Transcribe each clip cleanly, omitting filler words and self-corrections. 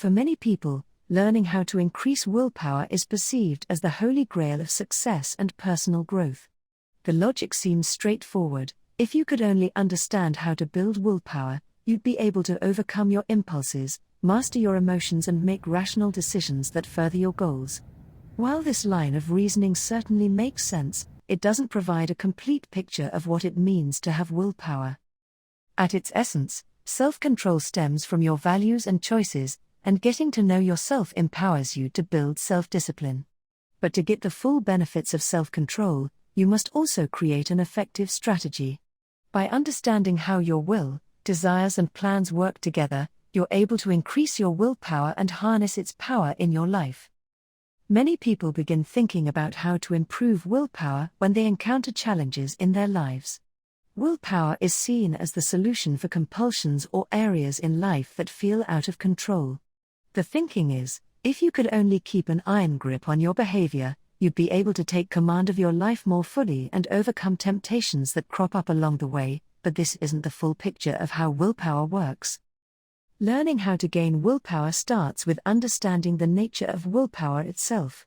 For many people, learning how to increase willpower is perceived as the holy grail of success and personal growth. The logic seems straightforward: if you could only understand how to build willpower, you'd be able to overcome your impulses, master your emotions, and make rational decisions that further your goals. While this line of reasoning certainly makes sense, it doesn't provide a complete picture of what it means to have willpower. At its essence, self-control stems from your values and choices, and getting to know yourself empowers you to build self-discipline. But to get the full benefits of self-control, you must also create an effective strategy. By understanding how your will, desires, and plans work together, you're able to increase your willpower and harness its power in your life. Many people begin thinking about how to improve willpower when they encounter challenges in their lives. Willpower is seen as the solution for compulsions or areas in life that feel out of control. The thinking is, if you could only keep an iron grip on your behavior, you'd be able to take command of your life more fully and overcome temptations that crop up along the way, but this isn't the full picture of how willpower works. Learning how to gain willpower starts with understanding the nature of willpower itself.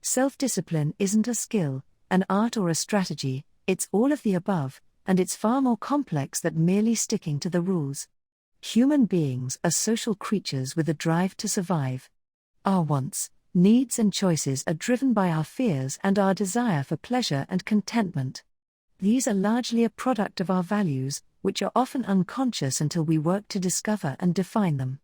Self-discipline isn't a skill, an art, or a strategy, it's all of the above, and it's far more complex than merely sticking to the rules. Human beings are social creatures with a drive to survive. Our wants, needs, and choices are driven by our fears and our desire for pleasure and contentment. These are largely a product of our values, which are often unconscious until we work to discover and define them.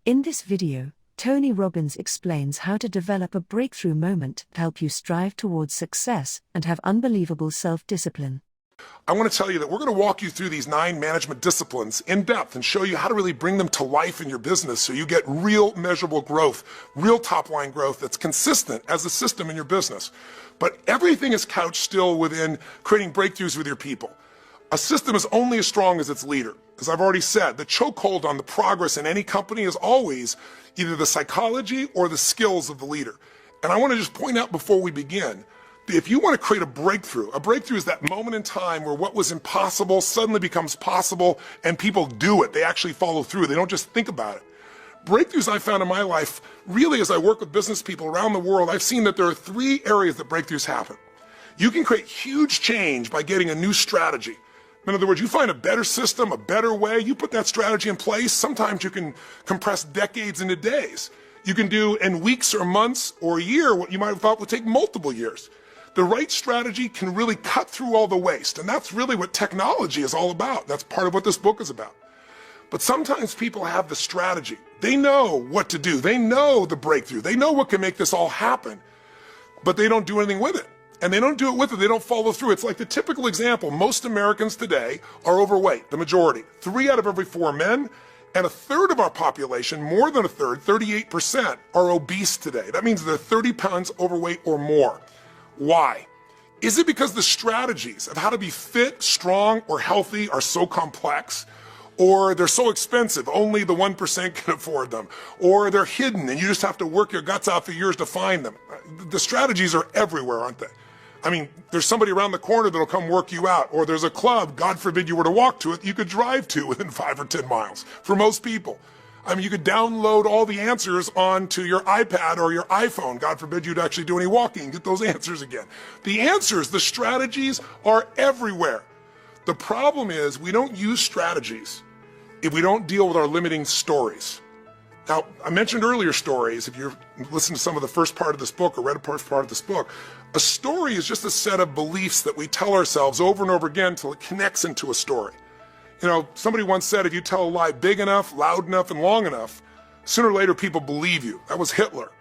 In this video, Tony Robbins explains how to develop a breakthrough moment to help you strive towards success and have unbelievable self-discipline. I want to tell you that we're going to walk you through these 9 management disciplines in depth and show you how to really bring them to life in your business so you get real measurable growth, real top-line growth that's consistent as a system in your business. But everything is couched still within creating breakthroughs with your people. A system is only as strong as its leader. As I've already said, the chokehold on the progress in any company is always either the psychology or the skills of the leader. And I want to just point out before we begin, if you want to create a breakthrough is that moment in time where what was impossible suddenly becomes possible and people do it. They actually follow through. They don't just think about it. Breakthroughs I found in my life, really as I work with business people around the world, I've seen that there are 3 areas that breakthroughs happen. You can create huge change by getting a new strategy. In other words, you find a better system, a better way, you put that strategy in place. Sometimes you can compress decades into days. You can do in weeks or months or a year what you might have thought would take multiple years. The right strategy can really cut through all the waste, and that's really what technology is all about. That's part of what this book is about. But sometimes people have the strategy. They know what to do. They know the breakthrough. They know what can make this all happen, but they don't do anything with it. And they don't do it with it. They don't follow through. It's like the typical example. Most Americans today are overweight, the majority. 3 out of every 4 men, and a third of our population, more than a third, 38%, are obese today. That means they're 30 pounds overweight or more. Why? Is it because the strategies of how to be fit, strong, or healthy are so complex? Or they're so expensive, only the 1% can afford them? Or they're hidden and you just have to work your guts out for years to find them? The strategies are everywhere, aren't they? I mean, there's somebody around the corner that'll come work you out, or there's a club, God forbid you were to walk to it, you could drive to within 5 or 10 miles for most people. I mean, you could download all the answers onto your iPad or your iPhone. God forbid you'd actually do any walking, get those answers again. The answers, the strategies are everywhere. The problem is we don't use strategies if we don't deal with our limiting stories. Now, I mentioned earlier stories. If you listened to some of the first part of this book or read a first part of this book, a story is just a set of beliefs that we tell ourselves over and over again until it connects into a story. You know, somebody once said, if you tell a lie big enough, loud enough, and long enough, sooner or later people believe you. That was Hitler.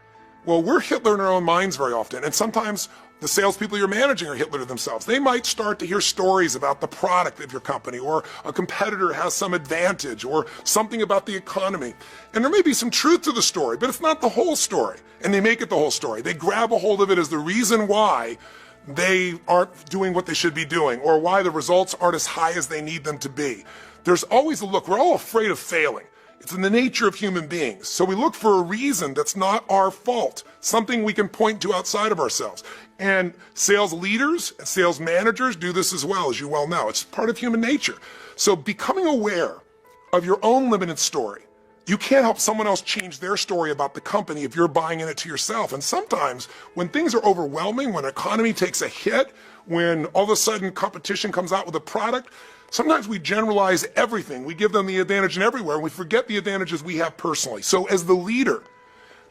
Well, we're Hitler in our own minds very often, and sometimes the salespeople you're managing are Hitler to themselves. They might start to hear stories about the product of your company, or a competitor has some advantage, or something about the economy. And there may be some truth to the story, but it's not the whole story, and they make it the whole story. They grab a hold of it as the reason why they aren't doing what they should be doing, or why the results aren't as high as they need them to be. There's always a look. We're all afraid of failing. It's in the nature of human beings. So we look for a reason that's not our fault, something we can point to outside of ourselves. And sales leaders and sales managers do this as well, as you well know. It's part of human nature. So becoming aware of your own limited story You can't help someone else change their story about the company if you're buying in it to yourself. And sometimes when things are overwhelming, when the economy takes a hit, when all of a sudden competition comes out with a product, sometimes we generalize everything. We give them the advantage in everywhere, and we forget the advantages we have personally. So as the leader,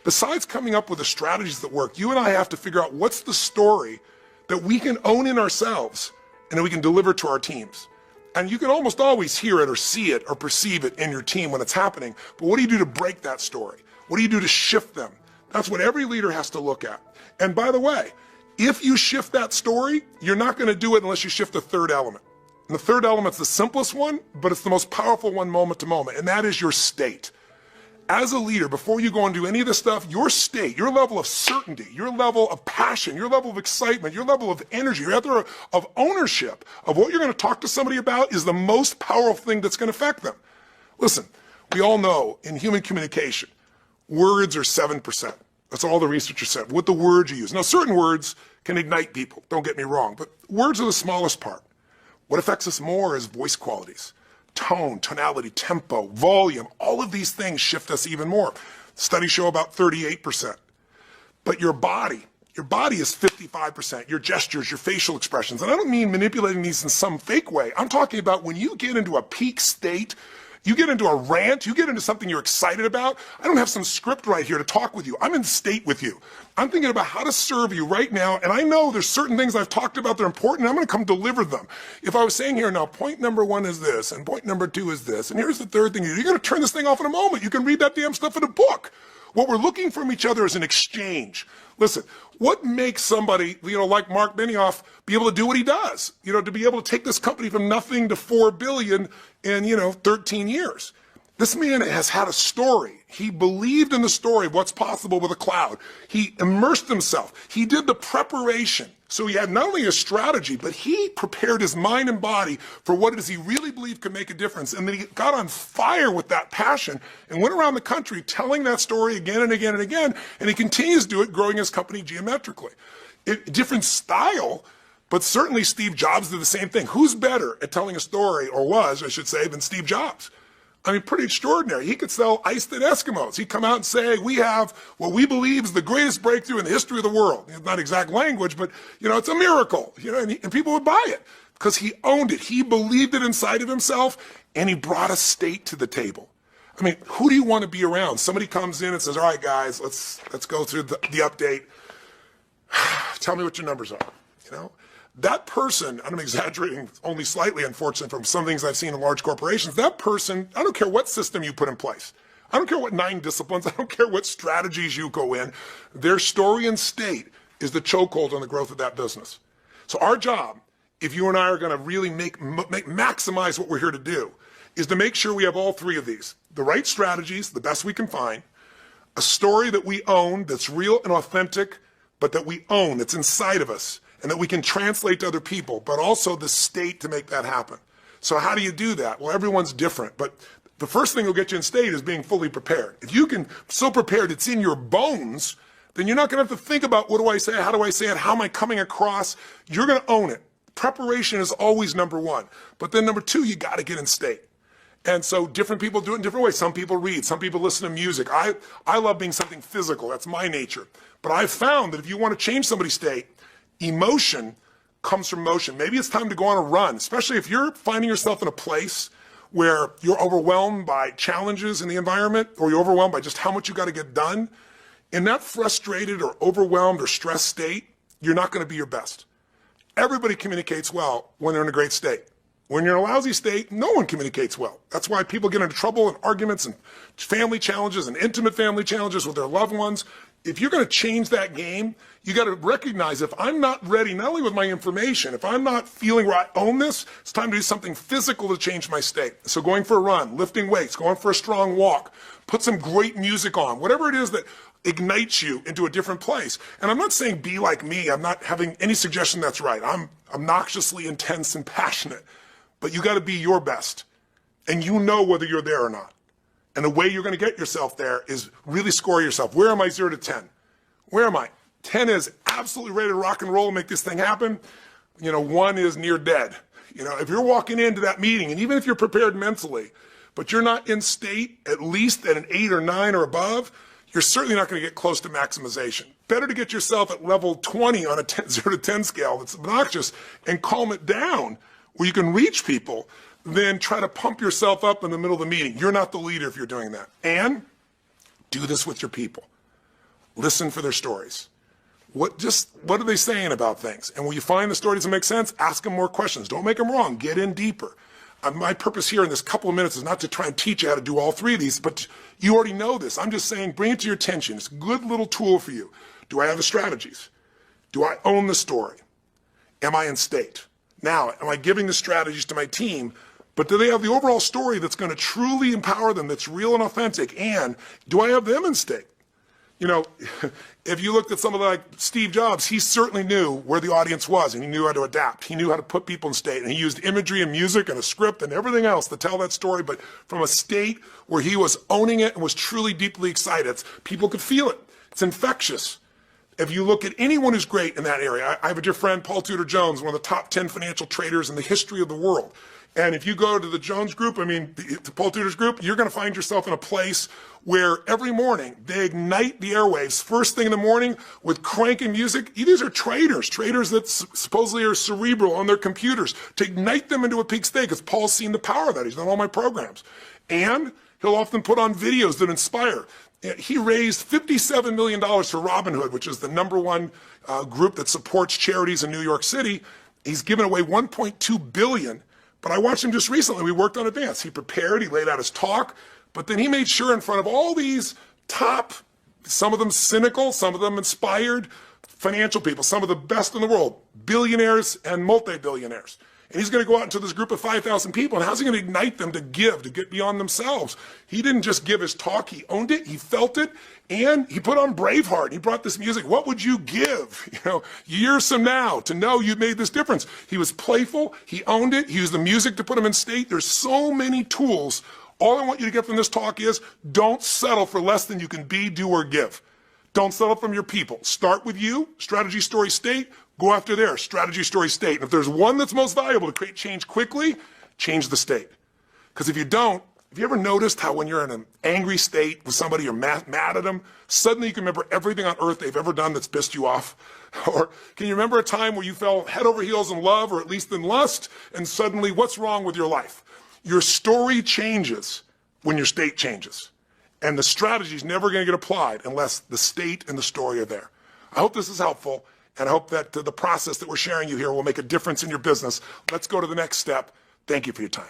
besides coming up with the strategies that work, you and I have to figure out what's the story that we can own in ourselves and that we can deliver to our teams. And you can almost always hear it or see it or perceive it in your team when it's happening. But what do you do to break that story? What do you do to shift them? That's what every leader has to look at. And by the way, if you shift that story, you're not going to do it unless you shift the third element. And the third element's the simplest one, but it's the most powerful one moment to moment, and that is your state. As a leader, before you go and do any of this stuff, your state, your level of certainty, your level of passion, your level of excitement, your level of energy, your level of ownership of what you're going to talk to somebody about is the most powerful thing that's going to affect them. Listen, we all know in human communication, words are 7%. That's all the researchers said, what the words you use. Now, certain words can ignite people, don't get me wrong, but words are the smallest part. What affects us more is voice qualities. Tone, tonality, tempo, volume, all of these things shift us even more. Studies show about 38%. But your body is 55%. Your gestures, your facial expressions. And I don't mean manipulating these in some fake way. I'm talking about when you get into a peak state, you get into a rant, you get into something you're excited about. I don't have some script right here to talk with you. I'm in state with you. I'm thinking about how to serve you right now, and I know there's certain things I've talked about that are important, and I'm going to come deliver them. If I was saying here now, point number 1 is this, and point number 2 is this, and here's the third thing, you're going to turn this thing off in a moment. You can read that damn stuff in a book. What we're looking from each other is an exchange. Listen, what makes somebody, like Mark Benioff, be able to do what he does? To be able to take this company from nothing to $4 billion in, 13 years. This man has had a story. He believed in the story of what's possible with a cloud. He immersed himself. He did the preparation. So he had not only a strategy, but he prepared his mind and body for what it is he really believed could make a difference. And then he got on fire with that passion and went around the country telling that story again and again and again. And he continues to do it, growing his company geometrically. Different style, but certainly Steve Jobs did the same thing. Who's better at telling a story, or was, I should say, than Steve Jobs? I mean, pretty extraordinary. He could sell ice to Eskimos. He'd come out and say, we have what we believe is the greatest breakthrough in the history of the world. It's not exact language, but, it's a miracle. And people would buy it because he owned it. He believed it inside of himself, and he brought a state to the table. I mean, who do you want to be around? Somebody comes in and says, all right, guys, let's go through the update. Tell me what your numbers are, That person, I'm exaggerating only slightly, unfortunately, from some things I've seen in large corporations, that person, I don't care what system you put in place. I don't care what 9 disciplines, I don't care what strategies you go in. Their story and state is the chokehold on the growth of that business. So our job, if you and I are going to really maximize what we're here to do, is to make sure we have all 3 of these. The right strategies, the best we can find, a story that we own that's real and authentic, but that we own, that's inside of us, and that we can translate to other people, but also the state to make that happen. So how do you do that? Well, everyone's different, but the first thing that'll get you in state is being fully prepared. If you can, so prepared it's in your bones, then you're not going to have to think about what do I say, how do I say it, how am I coming across? You're going to own it. Preparation is always number 1. But then number 2, you got to get in state. And so different people do it in different ways. Some people read, some people listen to music. I love being something physical. That's my nature. But I've found that if you want to change somebody's state, emotion comes from motion. Maybe it's time to go on a run, especially if you're finding yourself in a place where you're overwhelmed by challenges in the environment, or you're overwhelmed by just how much you got to get done. In that frustrated or overwhelmed or stressed state, you're not going to be your best. Everybody communicates well when they're in a great state. When you're in a lousy state, no one communicates well. That's why people get into trouble and arguments and family challenges and intimate family challenges with their loved ones. If you're going to change that game, you got to recognize if I'm not ready, not only with my information, if I'm not feeling where I own this, it's time to do something physical to change my state. So going for a run, lifting weights, going for a strong walk, put some great music on, whatever it is that ignites you into a different place. And I'm not saying be like me. I'm not having any suggestion that's right. I'm obnoxiously intense and passionate, but you got to be your best. And you know whether you're there or not. And the way you're going to get yourself there is really score yourself. Where am I 0 to 10? Where am I? 10 is absolutely ready to rock and roll and make this thing happen. 1 is near dead. If you're walking into that meeting, and even if you're prepared mentally, but you're not in state, at least at an 8 or 9 or above, you're certainly not going to get close to maximization. Better to get yourself at level 20 on a 0 to 10 scale that's obnoxious and calm it down where you can reach people than try to pump yourself up in the middle of the meeting. You're not the leader if you're doing that. And do this with your people. Listen for their stories. What are they saying about things? And when you find the story doesn't make sense, ask them more questions. Don't make them wrong. Get in deeper. My purpose here in this couple of minutes is not to try and teach you how to do all 3 of these, but you already know this. I'm just saying, bring it to your attention. It's a good little tool for you. Do I have the strategies? Do I own the story? Am I in state? Now, am I giving the strategies to my team, but do they have the overall story that's going to truly empower them, that's real and authentic? And do I have them in state? You know, if you looked at someone like Steve Jobs, he certainly knew where the audience was and he knew how to adapt. He knew how to put people in state, and he used imagery and music and a script and everything else to tell that story, but from a state where he was owning it and was truly deeply excited. People could feel it. It's infectious. If you look at anyone who's great in that area, I have a dear friend, Paul Tudor Jones, one of the top 10 financial traders in the history of the world. And if you go to the Jones group, the Paul Tudor's group, you're going to find yourself in a place where every morning they ignite the airwaves first thing in the morning with cranking music. These are traders that supposedly are cerebral on their computers, to ignite them into a peak state, because Paul's seen the power of that. He's done all my programs. And he'll often put on videos that inspire. He raised $57 million for Robinhood, which is the #1 group that supports charities in New York City. He's given away $1.2 billion. But I watched him just recently. We worked on advance. He prepared, he laid out his talk, but then he made sure in front of all these top, some of them cynical, some of them inspired financial people, some of the best in the world, billionaires and multi-billionaires. And he's going to go out into this group of 5,000 people, and how's he going to ignite them to give, to get beyond themselves? He didn't just give his talk, he owned it, he felt it, and he put on Braveheart. He brought this music. What would you give, years from now to know you made this difference? He was playful, he owned it, he used the music to put him in state. There's so many tools. All I want you to get from this talk is, don't settle for less than you can be, do, or give. Don't settle from your people. Start with you, strategy, story, state. Go after their strategy, story, state. And if there's one that's most valuable to create change quickly, change the state. Because if you don't, have you ever noticed how when you're in an angry state with somebody, you're mad at them, suddenly you can remember everything on earth they've ever done that's pissed you off? Or can you remember a time where you fell head over heels in love, or at least in lust, and suddenly what's wrong with your life? Your story changes when your state changes. And the strategy is never going to get applied unless the state and the story are there. I hope this is helpful, and I hope that the process that we're sharing you here will make a difference in your business. Let's go to the next step. Thank you for your time.